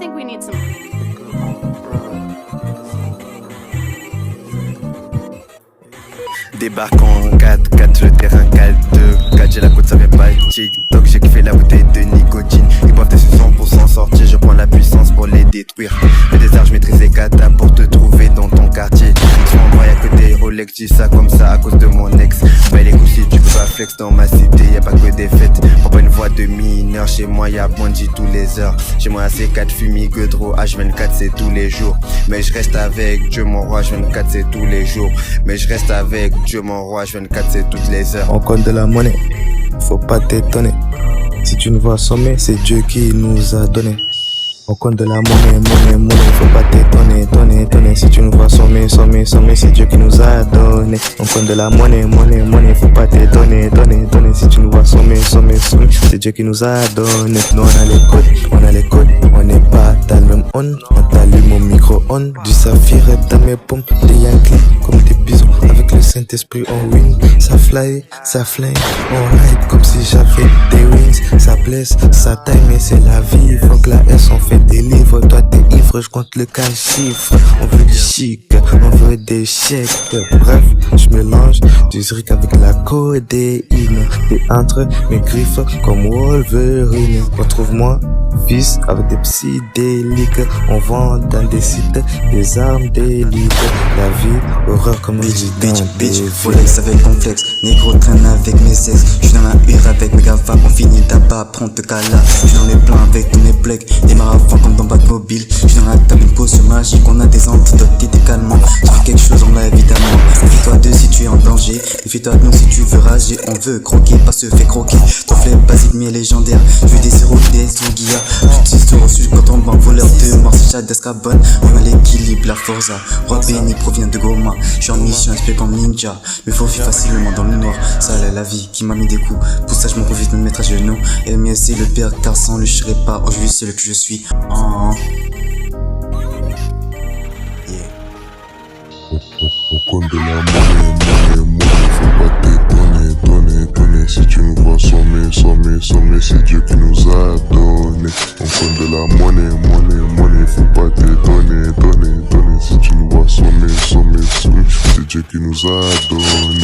think we need some. Débarque en 4-4, le terrain cale 2-4, j'ai la côte, ça fait pas TikTok, j'ai kiffé la bouteille de nicotine. Ils boivent des solutions pour s'en sortir, je prends la puissance pour les détruire. Le désert, je maîtrise les katas pour te trouver dans ton quartier. Souvent moi y'a que des Rolex, dis ça comme ça à cause de mon ex. Mais les coups si tu peux pas flex dans ma cité, y'a pas que des fêtes. Prends pas une voix de mineur, chez moi y'a Bondy tous les heures. Chez moi AC4, Fumigue, Dro, H24 c'est tous les jours. Mais je reste avec Dieu mon roi, H24 c'est tous les jours. Mais je reste avec Dieu mon roi, H24 c'est toutes les heures. On compte de la monnaie, faut pas t'étonner. Si tu nous vois sommer, c'est Dieu qui nous a donné. On compte de la monnaie, faut pas t'étonner. Si tu nous vois sommer, c'est Dieu qui nous a donné. On compte de la monnaie, faut pas t'étonner. Si tu nous vois sommer, c'est Dieu qui nous a donné. Nous on a les codes, on n'est pas dans le même on t'allume au micro-ondes, du saphir dans mes pompes, des Yankees comme des bisons. Avec le Saint-Esprit on win, ça fly, ça flingue, on ride comme si j'avais des wings. Ça blesse, ça taille mais c'est la vie. Faut que la S on fait des livres, toi t'es ivre, je compte le 4 chiffres. On veut du chic, on veut des chèques. Bref, je mélange du zric avec la codéine. Et entre mes griffes comme Wolverine. Retrouve-moi, fils avec des psydéliques. On vend dans des sites des armes d'élite. La vie, horreur comme bitch, Folex avec complexe. Négro traîne avec mes ex. J'suis dans la hure avec mes gafas. On finit tabac, prends te cala. J'suis dans les plans avec tous mes blecs. Des maravans comme dans Batmobile. J'suis dans la table, une potion magique. On a des antidotes et des calmants. J'ai quelque chose, on l'a évidemment. Méfie-toi d'eux si tu es en danger. Méfie-toi de nous si tu veux rager. On veut croquer, pas se fait croquer. Ton flemme basique mais légendaire. J'veux des héros, des Songuilla. J'utilise le reçu quand on banque. Voleur de mort, c'est chat d'escabonne. On a l'équilibre, la forza. Roi béni provient de Goma. J'suis en mission, espèce comme ninja. Mais faut fuir facilement dans le noir. Ça là la vie qui m'a mis des coups. Pour ça je m'en profite de me mettre à genoux. Et mieux c'est le père car sans lui je serais pas. Aujourd'hui c'est le que je suis. Au compte de la monnaie, faut pas t'étonner. Si tu nous vois sommer, c'est Dieu qui nous a donné. Au compte de la monnaie, faut pas t'étonner. Si tu nous vois sommer, c'est Dieu qui nous a donné.